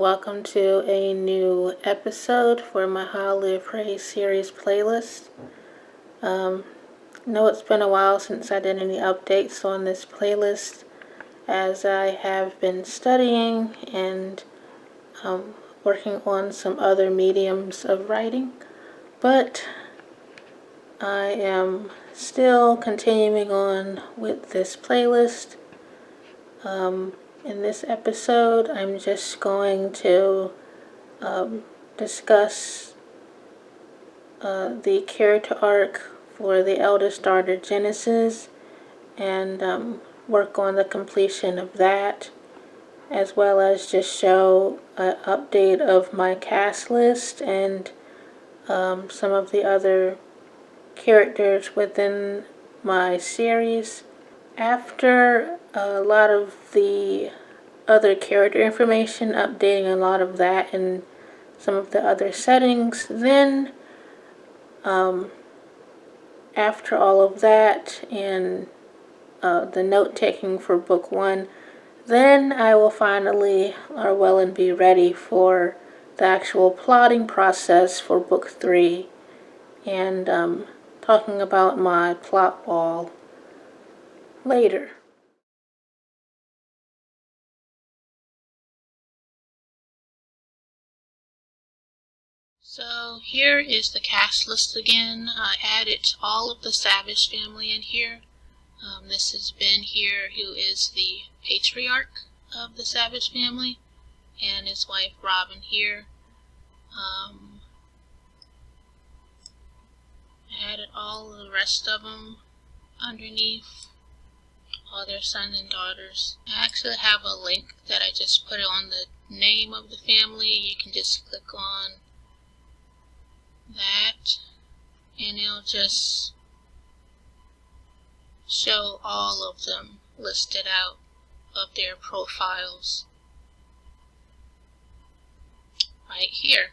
welcome to a new episode for my Holiday Praise series playlist. Know it's been a while since I did any updates on this playlist, as I have been studying and working on some other mediums of writing, but I am still continuing on with this playlist. In this episode, I'm just going to discuss the character arc for the eldest daughter, Genesis, and work on the completion of that, as well as just show an update of my cast list and some of the other characters within my series. After a lot of the other character information, updating a lot of that and some of the other settings, then after all of that and the note taking for book 1, then I will finally and be ready for the actual plotting process for book 3 and talking about my plot wall later. So here is the cast list again. I added all of the Savage family in here. This is Ben here, who is the patriarch of the Savage family, and his wife Robin here. I added all the rest of them underneath, all their sons and daughters. I actually have a link that I just put on the name of the family. You can just click on that and it'll just show all of them listed out of their profiles right here.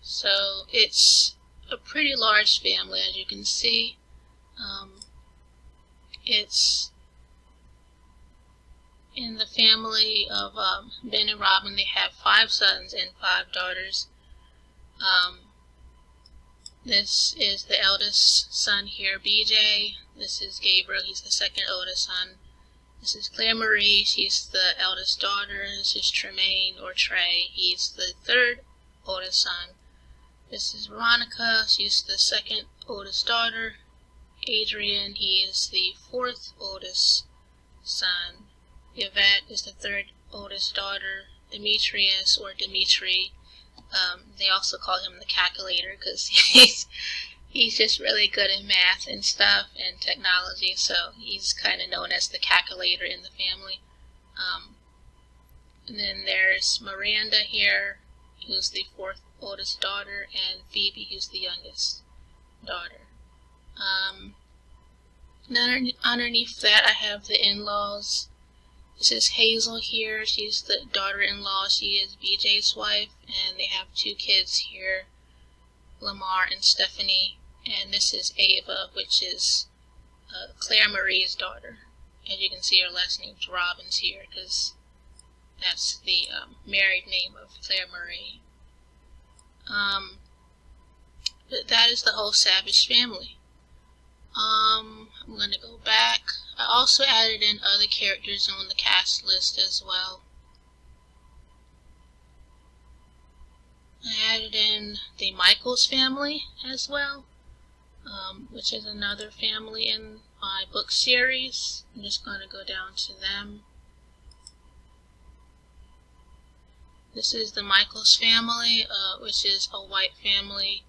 So it's a pretty large family, as you can see. It's in the family of Ben and Robin. They have 5 sons and 5 daughters. This is the eldest son here, BJ. This is Gabriel, he's the second oldest son. This is Claire Marie, she's the eldest daughter. This is Tremaine, or Trey, he's the third oldest son. This is Veronica, she's the second oldest daughter. Adrian, he is the 4th oldest son. Yvette is the 3rd oldest daughter. Demetrius, or Dimitri, they also call him the calculator because he's just really good in math and stuff and technology, so he's kind of known as the calculator in the family. And then there's Miranda here, who's the 4th oldest daughter, and Phoebe, who's the youngest daughter. Then underneath that I have the in-laws. This is Hazel here, she's the daughter-in-law, she is BJ's wife, and they have 2 kids here, Lamar and Stephanie. And this is Ava, which is Claire Marie's daughter. As you can see, her last name's Robbins here, because that's the married name of Claire Marie. But that is the whole Savage family. I'm going to go back. I also added in other characters on the cast list as well. I added in the Michaels family as well, which is another family in my book series. I'm just going to go down to them. This is the Michaels family, which is a white family.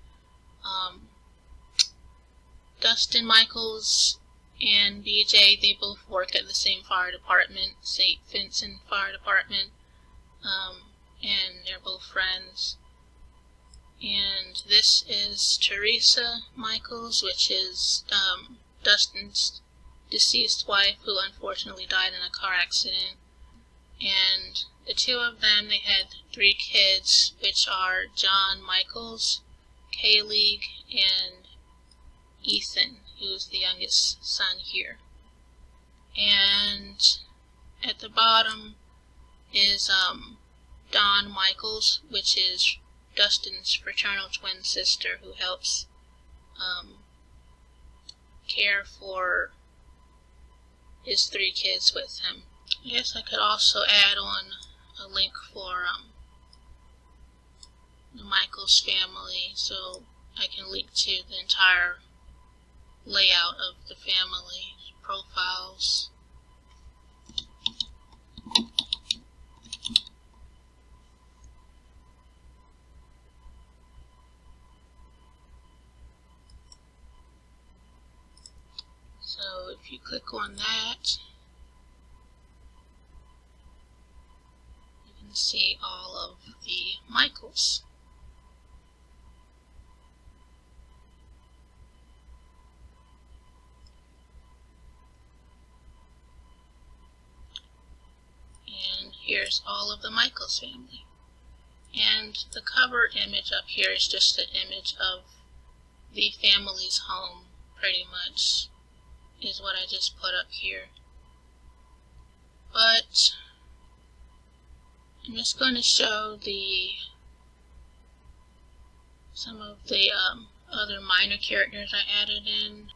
Dustin Michaels and BJ, they both work at the same fire department, St. Vincent Fire Department, and they're both friends. And this is Teresa Michaels, which is Dustin's deceased wife, who unfortunately died in a car accident. And the 2 of them, they had 3 kids, which are John Michaels, Kayleigh, and Ethan, who's the youngest son here. And at the bottom is Dawn Michaels, which is Dustin's fraternal twin sister who helps care for his 3 kids with him. I guess I could also add on a link for the Michaels family, so I can link to the entire layout of the family profiles. So if you click on that, you can see all of the Michaels. And here's all of the Michaels family. And the cover image up here is just an image of the family's home, pretty much, is what I just put up here. But I'm just going to show some of the other minor characters I added in.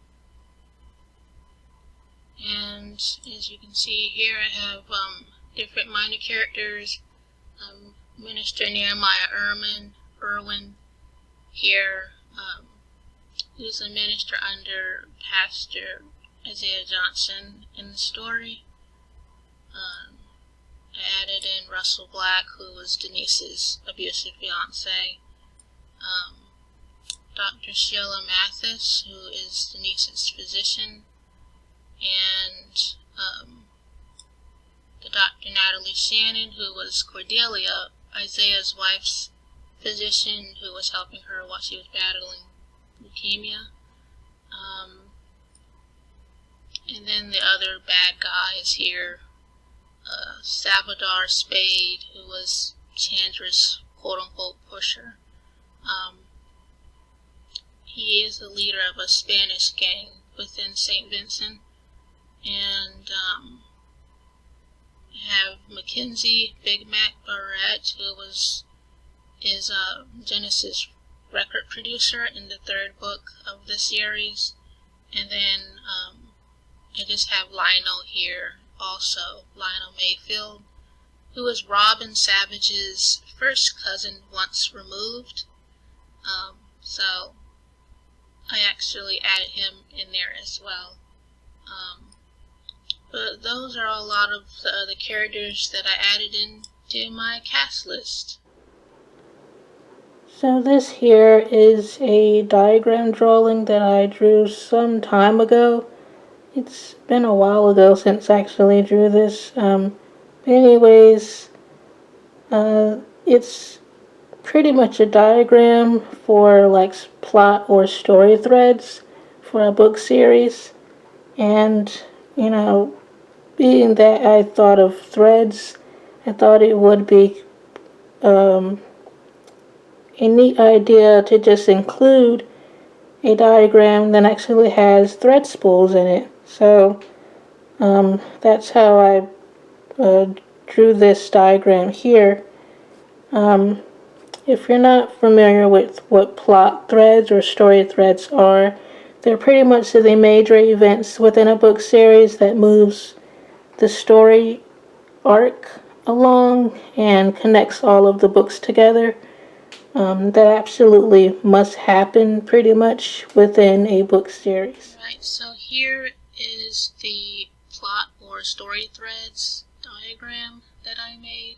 And as you can see here, I have different minor characters. Minister Nehemiah Irwin here, who's a minister under Pastor Isaiah Johnson in the story. I added in Russell Black, who was Denise's abusive fiance. Dr. Sheila Mathis, who is Denise's physician. And the Dr. Natalie Shannon, who was Cordelia, Isaiah's wife's physician, who was helping her while she was battling leukemia. And then the other bad guys here, Salvador Spade, who was Chandra's quote-unquote pusher. He is the leader of a Spanish gang within St. Vincent. And have Mackenzie Big Mac Barrett, who is Genesis record producer in the 3rd book of the series. And then I just have Lionel here also, Lionel Mayfield, who is Robin Savage's first cousin once removed. So I actually added him in there as well. But those are a lot of the other characters that I added into my cast list. So this here is a diagram drawing that I drew some time ago. It's been a while ago since I actually drew this. Anyways, it's pretty much a diagram for like plot or story threads for a book series. And, being that I thought of threads, I thought it would be a neat idea to just include a diagram that actually has thread spools in it. So that's how I drew this diagram here. If you're not familiar with what plot threads or story threads are, they're pretty much the major events within a book series that moves the story arc along and connects all of the books together. That absolutely must happen pretty much within a book series. Right, so here is the plot or story threads diagram that I made.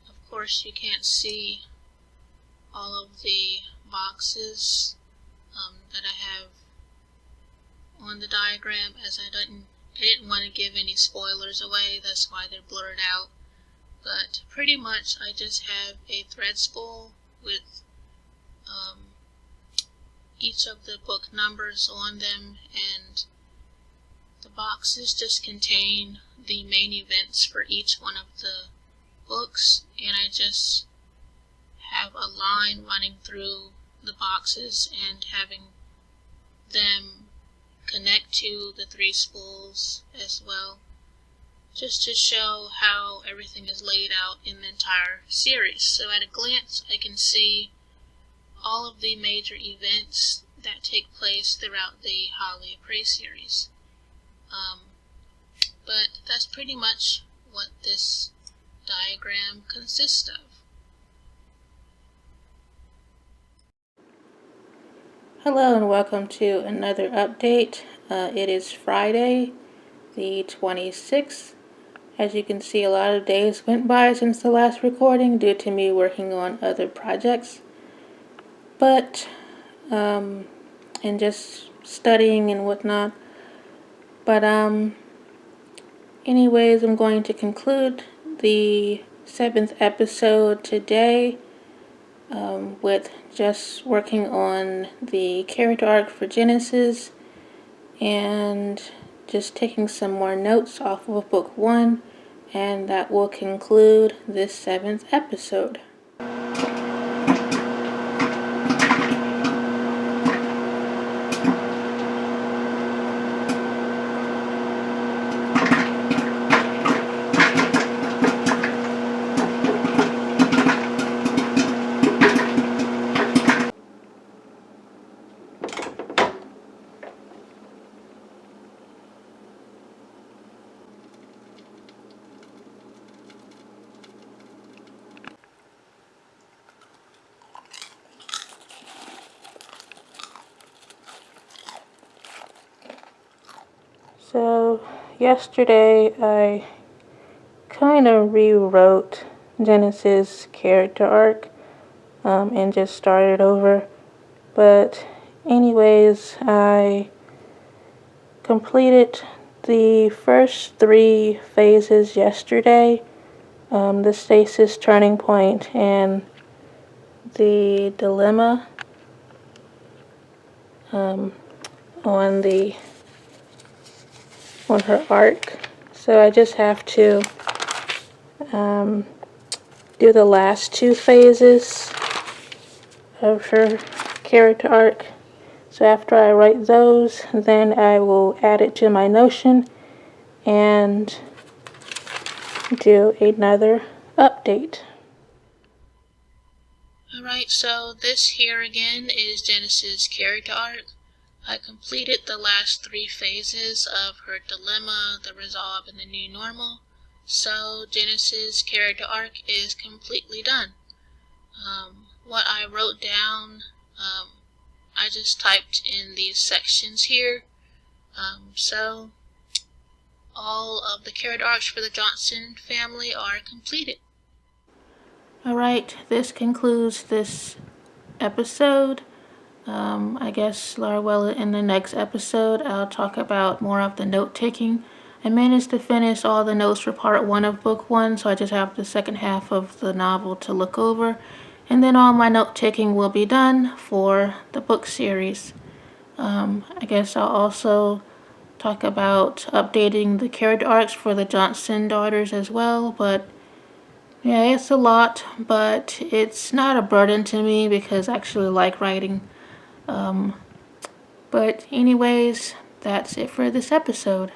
Of course, you can't see all of the boxes that I have on the diagram, as I didn't want to give any spoilers away. That's why they're blurred out. But pretty much I just have a thread spool with each of the book numbers on them, and the boxes just contain the main events for each one of the books, and I just have a line running through the boxes and having them connect to the three spools as well, just to show how everything is laid out in the entire series. So at a glance, I can see all of the major events that take place throughout the Holly of Prey series. But that's pretty much what this diagram consists of. Hello and welcome to another update. It is Friday, the 26th. As you can see, a lot of days went by since the last recording due to me working on other projects. And just studying and whatnot. But anyways, I'm going to conclude the 7th episode today with just working on the character arc for Genesis and just taking some more notes off of book 1, and that will conclude this 7th episode. So, yesterday I kind of rewrote Genesis' character arc and just started over. But anyways, I completed the first 3 phases yesterday. The stasis turning point and the dilemma on her arc. So I just have to do the last 2 phases of her character arc. So after I write those, then I will add it to my Notion and do another update. Alright, so this here again is Genesis' character arc. I completed the last 3 phases of her dilemma, the resolve, and the new normal. So Genesis' character arc is completely done. What I wrote down, I just typed in these sections here. So all of the character arcs for the Johnson family are completed. Alright, this concludes this episode. I guess, in the next episode, I'll talk about more of the note-taking. I managed to finish all the notes for part 1 of book 1, so I just have the second half of the novel to look over. And then all my note-taking will be done for the book series. I guess I'll also talk about updating the character arcs for the Johnson daughters as well, but yeah, it's a lot, but it's not a burden to me because I actually like writing. But anyways, that's it for this episode.